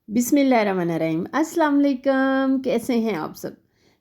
बिस्मिल्लाहिर्रहमानिर्रहीम। अस्सलाम वालेकुम। कैसे हैं आप सब?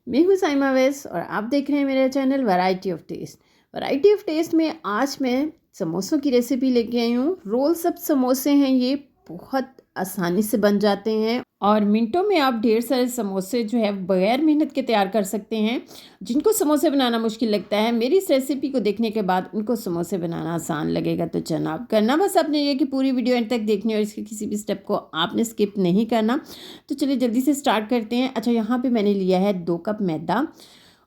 मैं हूँ साइमा वैस और आप देख रहे हैं मेरा channel variety of taste. Variety of taste में आज मैं समोसों की रेसिपी लेके आई हूँ। रोल सब समोसे हैं, ये बहुत आसानी से बन जाते हैं और मिनटों में आप ढेर सारे समोसे जो है बगैर मेहनत के तैयार कर सकते हैं। जिनको समोसे बनाना मुश्किल लगता है, मेरी इस रेसिपी को देखने के बाद उनको समोसे बनाना आसान लगेगा। तो जनाब करना बस आपने ये कि पूरी वीडियो एंड तक देखनी और इसके किसी भी स्टेप को आपने स्किप नहीं करना। तो चलिए जल्दी से स्टार्ट करते हैं। अच्छा, यहाँ पे मैंने लिया है 2 कप मैदा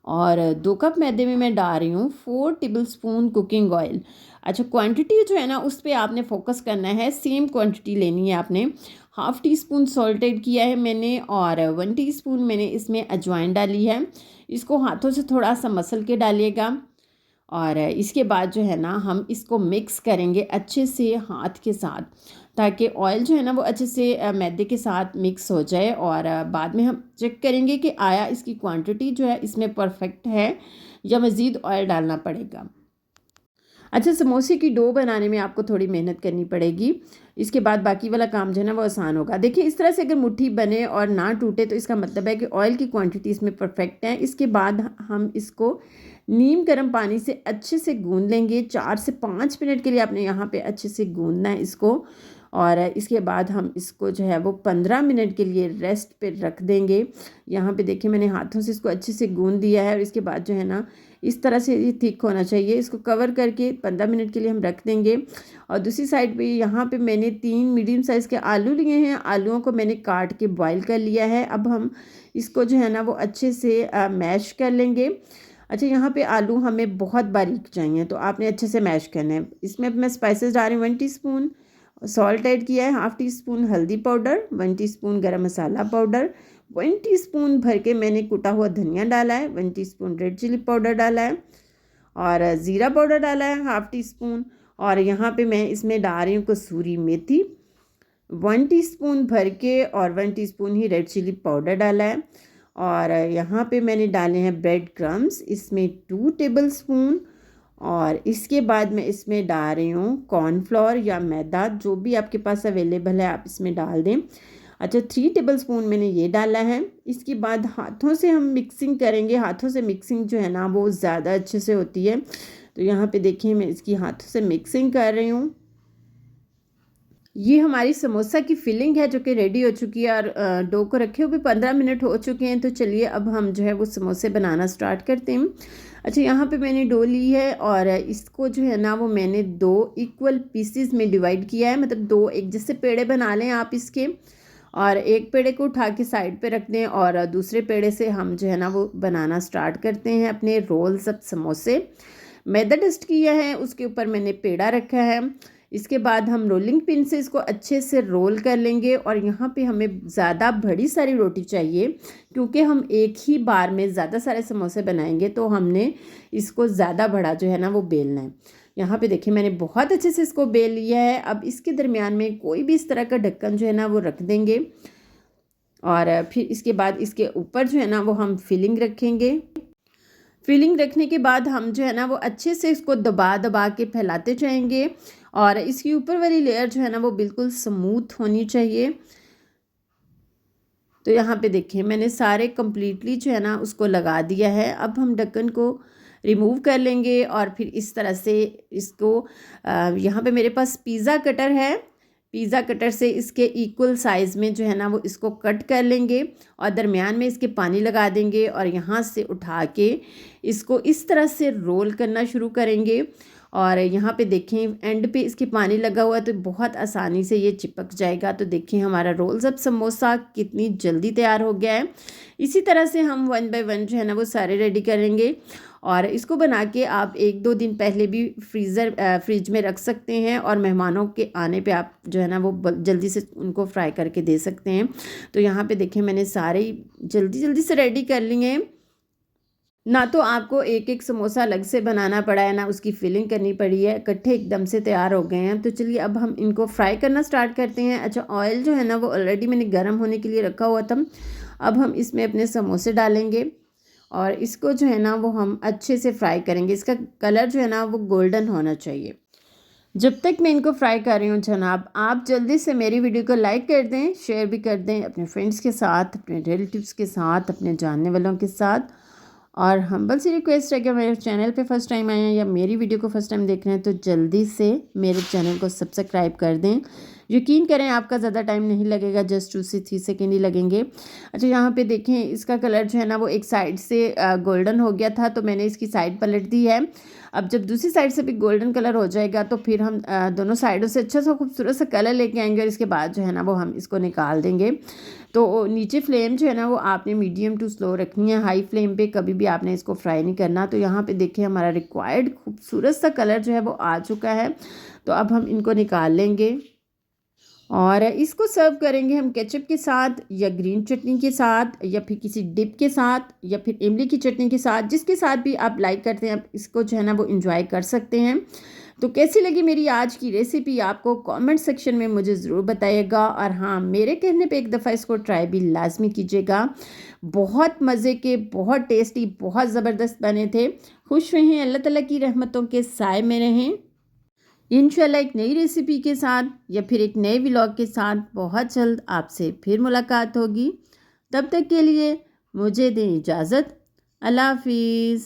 और 2 कप मैदे में मैं डाल रही हूँ 4 टेबलस्पून कुकिंग ऑयल। अच्छा, क्वांटिटी जो है ना उस पे आपने फोकस करना है, सेम क्वांटिटी लेनी है आपने। Half tea spoon salt add किया है मैंने और 1 टीस्पून मैंने इसमें अजवाइन डाली है। इसको हाथों से थोड़ा सा मसल के डालिएगा और इसके बाद जो है ना हम इसको मिक्स करेंगे अच्छे से हाथ के साथ, ताकि ऑयल जो है ना वो अच्छे से मैदे के साथ मिक्स हो जाए और बाद में हम चेक करेंगे कि आया इसकी क्वांटिटी जो है इसमें परफेक्ट है या मज़ीद ऑयल डालना पड़ेगा। अच्छा, समोसे की डो बनाने में आपको थोड़ी मेहनत करनी पड़ेगी। इसके बाद बाकी वाला काम जो है ना वो आसान होगा। देखिए इस तरह से अगर मुट्ठी बने और ना टूटे तो इसका मतलब है कि ऑयल की क्वांटिटी इसमें परफेक्ट है। इसके बाद हम इसको नीम गर्म पानी से अच्छे से गूंद लेंगे। 4 से 5 मिनट के लिए आपने यहाँ पे अच्छे से गूंदना है इसको और इसके बाद हम इसको जो है वो 15 मिनट के लिए रेस्ट पे रख देंगे। यहाँ पे देखिए मैंने हाथों से इसको अच्छे से गूंद दिया है और इसके बाद जो है ना इस तरह से ये थिक होना चाहिए। इसको कवर करके 15 मिनट के लिए हम रख देंगे। और दूसरी साइड पे यहाँ पे मैंने 3 मीडियम साइज़ के आलू लिए हैं। आलूओं को मैंने काट के बॉईल कर लिया है। अब हम इसको जो है ना वो अच्छे से मैश कर लेंगे। अच्छा, यहाँ पे आलू हमें बहुत बारीक चाहिए तो आपने अच्छे से मैश करना है। इसमें मैं स्पाइसेस डाल रही हूँ 1 टीस्पून सॉल्ट ऐड किया है, हाफ़ टी स्पून हल्दी पाउडर, 1 टीस्पून गरम मसाला पाउडर, 1 टीस्पून भर के मैंने कुटा हुआ धनिया डाला है, 1 टीस्पून रेड चिली पाउडर डाला है और ज़ीरा पाउडर डाला है हाफ़ टी स्पून। और यहाँ पे मैं इसमें डाल रही हूँ कसूरी मेथी 1 टीस्पून भर के और 1 टीस्पून ही रेड चिली पाउडर डाला है। और यहाँ पे मैंने डाले हैं ब्रेड क्रम्स, इसमें 2 टेबलस्पून। और इसके बाद मैं इसमें डाल रही हूँ कॉर्नफ्लोर या मैदा, जो भी आपके पास अवेलेबल है आप इसमें डाल दें। अच्छा, 3 टेबलस्पून मैंने ये डाला है। इसके बाद हाथों से हम मिक्सिंग करेंगे। हाथों से मिक्सिंग जो है ना वो ज़्यादा अच्छे से होती है। तो यहाँ पे देखिए मैं इसकी हाथों से मिक्सिंग कर रही हूँ। ये हमारी समोसा की फिलिंग है जो कि रेडी हो चुकी है और डो को रखे हुए 15 मिनट हो चुके हैं। तो चलिए अब हम जो है वो समोसे बनाना स्टार्ट करते हैं। अच्छा, यहाँ पे मैंने डो ली है और इसको जो है ना वो मैंने 2 इक्वल पीसेस में डिवाइड किया है, मतलब 2 एक जैसे पेड़े बना लें आप इसके। और एक पेड़े को उठा के साइड पे रख दें और दूसरे पेड़े से हम जो है ना वो बनाना स्टार्ट करते हैं अपने रोल सब समोसे। मैदा डस्ट किया है, उसके ऊपर मैंने पेड़ा रखा है। इसके बाद हम रोलिंग पिन से इसको अच्छे से रोल कर लेंगे और यहाँ पे हमें ज़्यादा बड़ी सारी रोटी चाहिए, क्योंकि हम एक ही बार में ज़्यादा सारे समोसे बनाएंगे तो हमने इसको ज़्यादा बड़ा जो है ना वो बेलना है। यहाँ पे देखिए मैंने बहुत अच्छे से इसको बेल लिया है। अब इसके दरमियान में कोई भी इस तरह का ढक्कन जो है ना वो रख देंगे और फिर इसके बाद इसके ऊपर जो है ना वो हम फिलिंग रखेंगे। फिलिंग रखने के बाद हम जो है ना वो अच्छे से इसको दबा दबा के फैलाते जाएंगे और इसकी ऊपर वाली लेयर जो है ना वो बिल्कुल स्मूथ होनी चाहिए। तो यहाँ पे देखिए मैंने सारे कंप्लीटली जो है ना उसको लगा दिया है। अब हम ढक्कन को रिमूव कर लेंगे और फिर इस तरह से इसको यहाँ पे मेरे पास पिज़्ज़ा कटर है। पिज़्ज़ा कटर से इसके इक्वल साइज़ में जो है ना वो इसको कट कर लेंगे और दरमियान में इसके पानी लगा देंगे और यहाँ से उठा के इसको इस तरह से रोल करना शुरू करेंगे। और यहाँ पे देखें एंड पे इसके पानी लगा हुआ है तो बहुत आसानी से ये चिपक जाएगा। तो देखें हमारा रोल्स अप समोसा कितनी जल्दी तैयार हो गया है। इसी तरह से हम 1 बाय 1 जो है ना वो सारे रेडी करेंगे और इसको बना के आप 1-2 दिन पहले भी फ्रिज में रख सकते हैं और मेहमानों के आने पे आप जो है ना वो जल्दी से उनको फ्राई करके दे सकते हैं। तो यहाँ पे देखें मैंने सारे जल्दी जल्दी से रेडी कर लिए हैं। ना तो आपको एक एक समोसा अलग से बनाना पड़ा है, ना उसकी फिलिंग करनी पड़ी है, इकट्ठे एकदम से तैयार हो गए हैं। तो चलिए अब हम इनको फ्राई करना स्टार्ट करते हैं। अच्छा, ऑयल जो है ना वो ऑलरेडी मैंने गर्म होने के लिए रखा हुआ था। अब हम इसमें अपने समोसे डालेंगे और इसको जो है ना वो हम अच्छे से फ्राई करेंगे। इसका कलर जो है ना वो गोल्डन होना चाहिए। जब तक मैं इनको फ्राई कर रही हूँ जनाब, आप जल्दी से मेरी वीडियो को लाइक कर दें, शेयर भी कर दें अपने फ्रेंड्स के साथ, अपने रिलेटिव्स के साथ, अपने जानने वालों के साथ। और हम्बल सी रिक्वेस्ट है कि मेरे चैनल पे फर्स्ट टाइम आए हैं या मेरी वीडियो को फर्स्ट टाइम देख रहे हैं तो जल्दी से मेरे चैनल को सब्सक्राइब कर दें। यकीन करें आपका ज़्यादा टाइम नहीं लगेगा, जस्ट 2 से 3 सेकेंड ही लगेंगे। अच्छा, यहाँ पे देखें इसका कलर जो है ना वो एक साइड से गोल्डन हो गया था, तो मैंने इसकी साइड पलट दी है। अब जब दूसरी साइड से भी गोल्डन कलर हो जाएगा तो फिर हम दोनों साइडों से अच्छा सा खूबसूरत सा कलर लेके आएंगे और इसके बाद जो है ना वो हम इसको निकाल देंगे। तो नीचे फ्लेम जो है ना वो आपने मीडियम टू स्लो रखनी है, हाई फ्लेम पे कभी भी आपने इसको फ्राई नहीं करना। तो यहाँ पे देखिए हमारा रिक्वायर्ड खूबसूरत सा कलर जो है वो आ चुका है। तो अब हम इनको निकाल लेंगे और इसको सर्व करेंगे हम केचप के साथ या ग्रीन चटनी के साथ या फिर किसी डिप के साथ या फिर इमली की चटनी के साथ, जिसके साथ भी आप लाइक करते हैं आप इसको जो है ना वो इंजॉय कर सकते हैं। तो कैसी लगी मेरी आज की रेसिपी आपको कमेंट सेक्शन में मुझे ज़रूर बताइएगा। और हाँ, मेरे कहने पे एक दफ़ा इसको ट्राई भी लाजमी कीजिएगा। बहुत मज़े के, बहुत टेस्टी, बहुत ज़बरदस्त बने थे। खुश रहें, अल्लाह ताला की रहमतों के साए में रहें। इंशाल्लाह एक नई रेसिपी के साथ या फिर एक नए व्लॉग के साथ बहुत जल्द आपसे फिर मुलाकात होगी। तब तक के लिए मुझे दें इजाज़त। अल्लाह हाफिज़।